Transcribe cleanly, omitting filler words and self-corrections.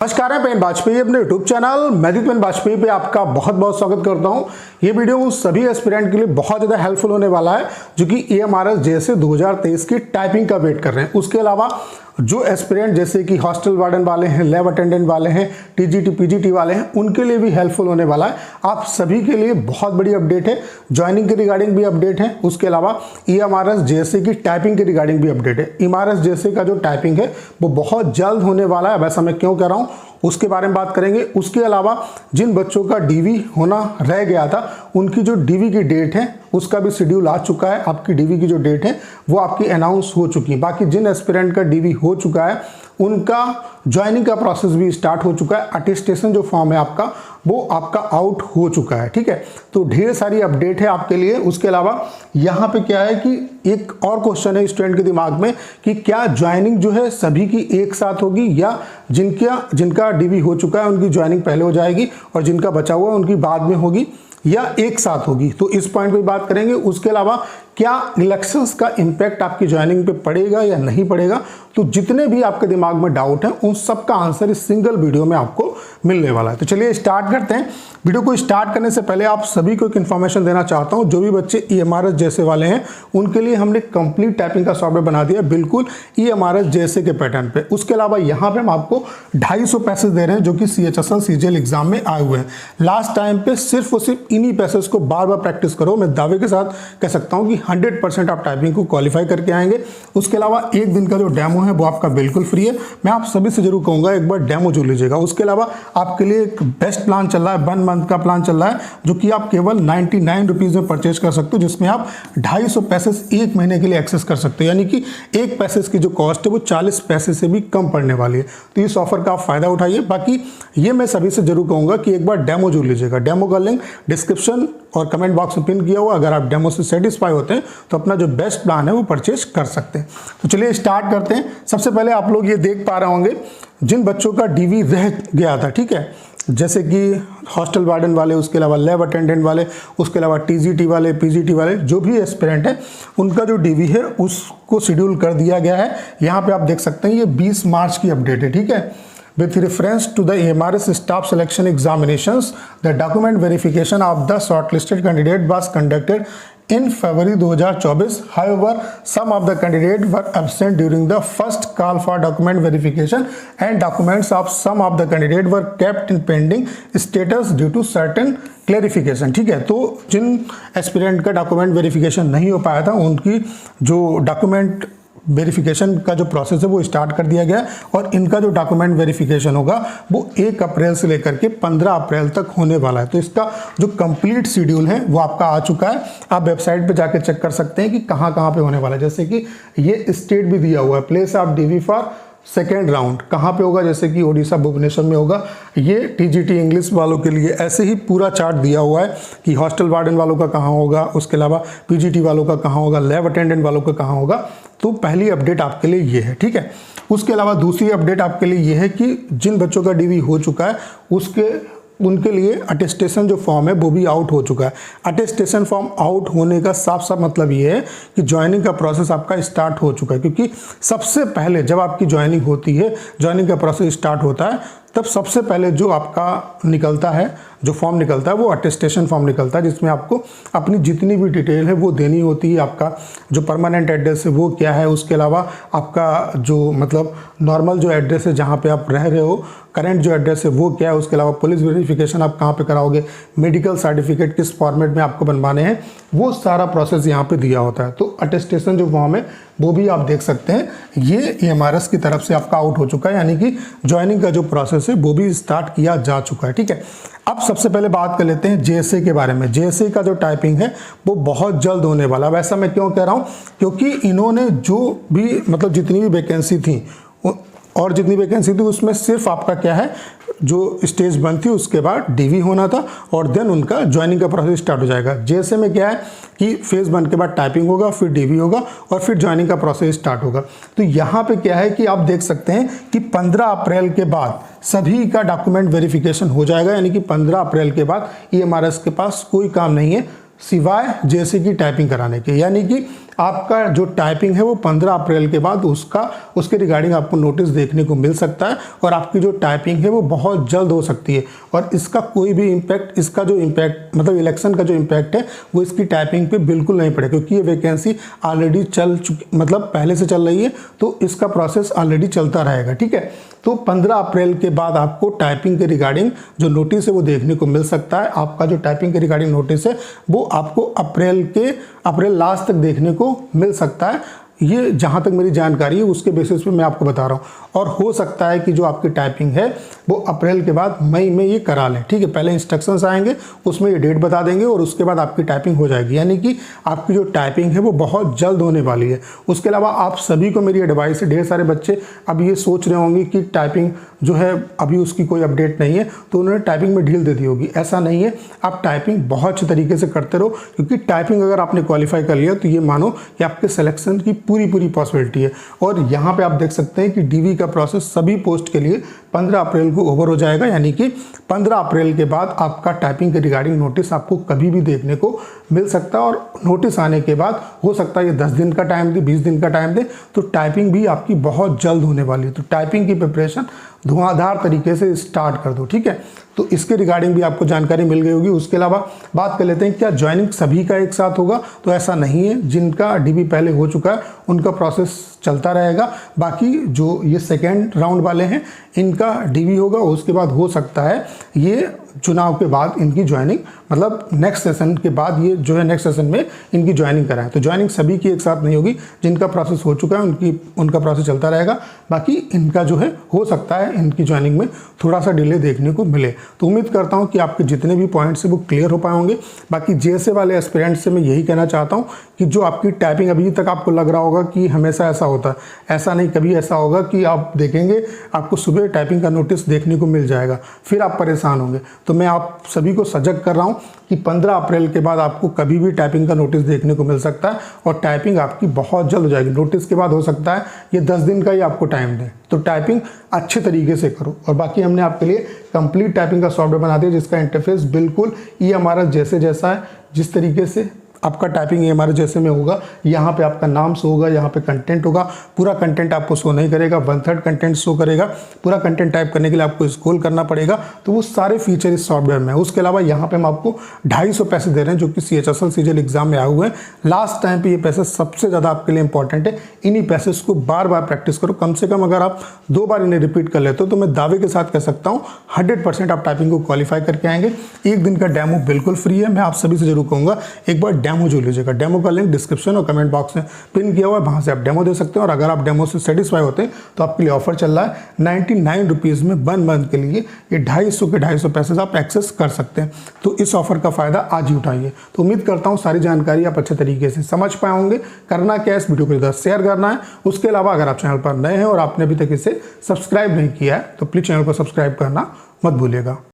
नमस्कार, मैं पेन वाजपेयी अपने YouTube channel magic pen Vajpayee पे आपका बहुत बहुत स्वागत करता हूं। ये वीडियो उन सभी एस्पिरेंट के लिए बहुत ज़्यादा हेल्पफुल होने वाला है जो कि EMRS JSA 2023 की टाइपिंग का वेट कर रहे हैं। उसके अलावा जो एस्पिरेंट जैसे कि हॉस्टल वार्डन वाले हैं, लैब अटेंडेंट वाले हैं, TGT PGT वाले हैं, उनके लिए भी हेल्पफुल होने वाला है। आप सभी के लिए बहुत बड़ी अपडेट है, ज्वाइनिंग के रिगार्डिंग भी अपडेट है। उसके अलावा EMRS JSA की टाइपिंग के रिगार्डिंग भी अपडेट है। EMRS JSA का जो टाइपिंग है वो बहुत जल्द होने वाला है। वैसा मैं क्यों कह रहा हूँ उसके बारे में बात करेंगे। उसके अलावा जिन बच्चों का DV होना रह गया था उनकी जो DV की डेट है उसका भी शेड्यूल आ चुका है। आपकी DV की जो डेट है वो आपकी अनाउंस हो चुकी है। बाकी जिन एस्पिरेंट का DV हो चुका है उनका ज्वाइनिंग का प्रोसेस भी स्टार्ट हो चुका है। अटेस्टेशन जो फॉर्म है आपका वो आपका आउट हो चुका है। ठीक है, तो ढेर सारी अपडेट है आपके लिए। उसके अलावा यहाँ पे क्या है कि एक और क्वेश्चन है स्टूडेंट के दिमाग में कि क्या ज्वाइनिंग जो है सभी की एक साथ होगी या जिनका DV हो चुका है उनकी ज्वाइनिंग पहले हो जाएगी और जिनका बचा हुआ उनकी बाद में होगी या एक साथ होगी। तो इस पॉइंट पे बात करेंगे। उसके अलावा क्या इलेक्शंस का इम्पैक्ट आपकी ज्वाइनिंग पे पड़ेगा या नहीं पड़ेगा, तो जितने भी आपके दिमाग में डाउट हैं उन सब का आंसर इस सिंगल वीडियो में आपको मिलने वाला है। तो चलिए स्टार्ट करते हैं। वीडियो को स्टार्ट करने से पहले आप सभी को एक इन्फॉर्मेशन देना चाहता हूं। जो भी बच्चे EMRS JSA वाले हैं उनके लिए हमने कंप्लीट टाइपिंग का सॉफ्टवेयर बना दिया बिल्कुल EMRS JSA के पैटर्न पे। उसके अलावा यहाँ पे हम आपको 250 पैसेज दे रहे हैं जो कि CHSL CGL एग्जाम में आए हुए हैं। लास्ट टाइम पे सिर्फ और सिर्फ इन्हीं पैसेज को बार बार प्रैक्टिस करो। मैं दावे के साथ कह सकता हूँ कि 100% आप टाइपिंग को क्वालिफाई करके आएंगे। उसके अलावा एक दिन का जो डेमो है वो आपका बिल्कुल फ्री है। मैं आप सभी से जरूर कहूँगा एक बार डेमो जो लीजिएगा। उसके अलावा आपके लिए एक बेस्ट प्लान चल रहा है, 1 मंथ का प्लान चल रहा है जो कि आप केवल 99 रुपीज़ में परचेज कर सकते हो, जिसमें आप 250 पैसेज एक महीने के लिए एक्सेस कर सकते हो। यानी कि एक पैसेज की जो कॉस्ट है वो 40 पैसे से भी कम पड़ने वाली है। तो इस ऑफर का आप फायदा उठाइए। बाकी ये मैं सभी से जरूर कहूँगा कि एक बार डेमो जो लीजिएगा। डेमो का लिंक डिस्क्रिप्शन और कमेंट बॉक्स में पिन किया हुआ। अगर आप डेमो से सेटिस्फाई होते हैं तो अपना जो बेस्ट प्लान है वो परचेज कर सकते हैं। तो चलिए स्टार्ट करते हैं। सबसे पहले आप लोग ये देख पा रहे होंगे जिन बच्चों का DV रह गया था, ठीक है, जैसे कि हॉस्टल वार्डन वाले, उसके अलावा लैब अटेंडेंट वाले, उसके अलावा TGT वाले, PGT वाले, जो भी एस्पिरेंट है उनका जो DV है उसको शेड्यूल कर दिया गया है। यहाँ पे आप देख सकते हैं ये 20 मार्च की अपडेट है। ठीक है, with reference to the EMRS staff selection examinations, the document verification of the shortlisted candidate was conducted in February 2024. However, some of the candidates were absent during the first call for document verification and documents of some of the candidates were kept in pending status due to certain clarification. ठीक है, तो जिन aspirant का document verification नहीं हो पाया था उनकी जो डॉक्यूमेंट वेरिफिकेशन का जो प्रोसेस है वो स्टार्ट कर दिया गया और इनका जो डॉक्यूमेंट वेरिफिकेशन होगा वो 1 अप्रैल से लेकर के 15 अप्रैल तक होने वाला है। तो इसका जो कंप्लीट शेड्यूल है वो आपका आ चुका है। आप वेबसाइट पे जाके चेक कर सकते हैं कि कहाँ कहाँ पे होने वाला है। जैसे कि ये स्टेट भी दिया हुआ है, place of DV for second round कहाँ पे होगा, जैसे कि ओडिशा भुवनेश्वर में होगा। ये TGT इंग्लिश वालों के लिए ऐसे ही पूरा चार्ट दिया हुआ है कि हॉस्टल वार्डन वालों का कहाँ होगा, उसके अलावा PGT वालों का कहाँ होगा, लैब अटेंडेंट वालों का कहाँ होगा। तो पहली अपडेट आपके लिए ये है। ठीक है, उसके अलावा दूसरी अपडेट आपके लिए ये है कि जिन बच्चों का DV हो चुका है उनके लिए अटेस्टेशन जो फॉर्म है वो भी आउट हो चुका है। अटेस्टेशन फॉर्म आउट होने का साफ साफ मतलब ये है कि ज्वाइनिंग का प्रोसेस आपका स्टार्ट हो चुका है। क्योंकि सबसे पहले जब आपकी ज्वाइनिंग होती है, ज्वाइनिंग का प्रोसेस स्टार्ट होता है, तब सबसे पहले जो आपका निकलता है, जो फॉर्म निकलता है वो अटेस्टेशन फॉर्म निकलता है, जिसमें आपको अपनी जितनी भी डिटेल है वो देनी होती है। आपका जो परमानेंट एड्रेस है वो क्या है, उसके अलावा आपका जो मतलब नॉर्मल जो एड्रेस है जहाँ पे आप रह रहे हो, करंट जो एड्रेस है वो क्या है, उसके अलावा पुलिस वेरिफिकेशन आप कहाँ पे कराओगे, मेडिकल सर्टिफिकेट किस फॉर्मेट में आपको बनवाने हैं, वो सारा प्रोसेस यहाँ पे दिया होता है। तो अटेस्टेशन जो फॉर्म है वो भी आप देख सकते हैं ये EMRS की तरफ से आपका आउट हो चुका है। यानी कि ज्वाइनिंग का जो प्रोसेस है वो भी स्टार्ट किया जा चुका है। ठीक है, अब सबसे पहले बात कर लेते हैं JSA के बारे में। JSA का जो टाइपिंग है वो बहुत जल्द होने वाला है। वैसा मैं क्यों कह रहा हूँ, क्योंकि इन्होंने जो भी मतलब जितनी भी वैकेंसी थी और जितनी वैकेंसी थी उसमें सिर्फ आपका क्या है, जो स्टेज 1 थी उसके बाद DV होना था और देन उनका ज्वाइनिंग का प्रोसेस स्टार्ट हो जाएगा। JSA में क्या है कि फेज़ 1 के बाद टाइपिंग होगा, फिर DV होगा और फिर ज्वाइनिंग का प्रोसेस स्टार्ट होगा। तो यहाँ पे क्या है कि आप देख सकते हैं कि 15 अप्रैल के बाद सभी का डॉक्यूमेंट वेरिफिकेशन हो जाएगा। यानी कि 15 अप्रैल के बाद EMRS के पास कोई काम नहीं है सिवाय JSA की टाइपिंग कराने के। यानी कि आपका जो टाइपिंग है वो 15 अप्रैल के बाद उसके रिगार्डिंग आपको नोटिस देखने को मिल सकता है और आपकी जो टाइपिंग है वो बहुत जल्द हो सकती है। और इसका कोई भी इम्पैक्ट, इसका जो इम्पैक्ट मतलब इलेक्शन का जो इम्पैक्ट है वो इसकी टाइपिंग पे बिल्कुल नहीं पड़ेगा, क्योंकि ये वैकेंसी ऑलरेडी चल चुकी, मतलब पहले से चल रही है, तो इसका प्रोसेस ऑलरेडी चलता रहेगा। ठीक है, तो 15 अप्रैल के बाद आपको टाइपिंग के रिगार्डिंग जो नोटिस है वो देखने को मिल सकता है। आपका जो टाइपिंग के रिगार्डिंग नोटिस है वो आपको अप्रैल लास्ट तक देखने को मिल सकता है। ये जहाँ तक मेरी जानकारी है उसके बेसिस पे मैं आपको बता रहा हूँ। और हो सकता है कि जो आपकी टाइपिंग है वो अप्रैल के बाद मई में ये करा लें। ठीक है, पहले इंस्ट्रक्शंस आएंगे, उसमें ये डेट बता देंगे और उसके बाद आपकी टाइपिंग हो जाएगी, यानी कि आपकी जो टाइपिंग है वो बहुत जल्द होने वाली है। उसके अलावा आप सभी को मेरी एडवाइस है, ढेर सारे बच्चे अब ये सोच रहे होंगे कि टाइपिंग जो है अभी उसकी कोई अपडेट नहीं है, तो उन्होंने टाइपिंग में ढील दे दी होगी। ऐसा नहीं है, आप टाइपिंग बहुत अच्छे तरीके से करते रहो, क्योंकि टाइपिंग अगर आपने क्वालिफाई कर लिया तो ये मानो कि आपके सिलेक्शन की पूरी पॉसिबिलिटी है। और यहाँ पे आप देख सकते हैं कि डीवी का प्रोसेस सभी पोस्ट के लिए 15 अप्रैल को ओवर हो जाएगा, यानी कि 15 अप्रैल के बाद आपका टाइपिंग के रिगार्डिंग नोटिस आपको कभी भी देखने को मिल सकता है। और नोटिस आने के बाद हो सकता है ये 10 दिन का टाइम दे, 20 दिन का टाइम दे, तो टाइपिंग भी आपकी बहुत जल्द होने वाली है। तो टाइपिंग की प्रिपरेशन धुआंधार तरीके से स्टार्ट कर दो। ठीक है, तो इसके रिगार्डिंग भी आपको जानकारी मिल गई होगी। उसके अलावा बात कर लेते हैं क्या ज्वाइनिंग सभी का एक साथ होगा, तो ऐसा नहीं है। जिनका डीबी पहले हो चुका है उनका प्रोसेस चलता रहेगा, बाकी जो ये सेकेंड राउंड वाले हैं इनका डीवी होगा। उसके बाद हो सकता है ये चुनाव के बाद इनकी ज्वाइनिंग, मतलब नेक्स्ट सेशन के बाद ये जो है नेक्स्ट सेशन में इनकी ज्वाइनिंग कराएं। तो ज्वाइनिंग सभी की एक साथ नहीं होगी, जिनका प्रोसेस हो चुका है उनका प्रोसेस चलता रहेगा, बाकी इनका जो है हो सकता है इनकी ज्वाइनिंग में थोड़ा सा डिले देखने को मिले। तो उम्मीद करता हूँ कि आपके जितने भी पॉइंट्स है वो क्लियर हो पाए होंगे। बाकी जेएसए वाले एस्पिरेंट्स से मैं यही कहना चाहता हूँ कि जो आपकी टाइपिंग अभी तक आपको लग रहा होगा कि हमेशा ऐसा होता है, ऐसा नहीं। कभी ऐसा होगा कि आप देखेंगे आपको सुबह टाइपिंग का नोटिस देखने को मिल जाएगा, फिर आप परेशान होंगे। तो मैं आप सभी को सजग कर रहा हूँ कि 15 अप्रैल के बाद आपको कभी भी टाइपिंग का नोटिस देखने को मिल सकता है और टाइपिंग आपकी बहुत जल्द हो जाएगी। नोटिस के बाद हो सकता है ये 10 दिन का ही आपको टाइम दें, तो टाइपिंग अच्छे तरीके से करो। और बाकी हमने आपके लिए कंप्लीट टाइपिंग का सॉफ्टवेयर बना दिया, जिसका इंटरफेस बिल्कुल EMRS जैसा है। जिस तरीके से आपका टाइपिंग EMRS जैसे में होगा, यहाँ पे आपका नाम शो होगा, यहाँ पे कंटेंट होगा। पूरा कंटेंट आपको शो नहीं करेगा, 1/3 कंटेंट शो करेगा। पूरा कंटेंट टाइप करने के लिए आपको स्क्रॉल करना पड़ेगा। तो वो सारे फीचर इस सॉफ्टवेयर में है। उसके अलावा यहाँ पे हम आपको 250 पैसे दे रहे हैं, जो कि CHSL CGL एग्जाम में आए हुए हैं। लास्ट टाइम पे ये पैसे सबसे ज़्यादा आपके लिए इंपॉर्टेंट है। इन्हीं पैसे को बार बार प्रैक्टिस करो। कम से कम अगर आप 2 बार इन्हें रिपीट कर लेते हो तो मैं दावे के साथ कह सकता हूँ 100% आप टाइपिंग को क्वालिफाई करके आएंगे। एक दिन का डेमो बिल्कुल फ्री है। मैं आप सभी से जरूर कहूँगा एक बार डेमो जो लीजिएगा। डेमो का लिंक डिस्क्रिप्शन और कमेंट बॉक्स में पिन किया हुआ है, वहां से आप डेमो दे सकते हैं। और अगर आप डेमो से सेटिस्फाई होते हैं तो आपके लिए ऑफर चल रहा है 99 रुपीज़ में 1 मंथ के लिए ये 250 के 250 पैसे आप एक्सेस कर सकते हैं। तो इस ऑफर का फायदा आज ही उठाइए। तो उम्मीद करता हूँ सारी जानकारी आप अच्छे तरीके से समझ पाए होंगे। करना क्या है, इस वीडियो को इधर शेयर करना है। उसके अलावा अगर आप चैनल पर नए हैं और आपने अभी तक इसे सब्सक्राइब नहीं किया है तो प्लीज चैनल को सब्सक्राइब करना मत भूलिएगा।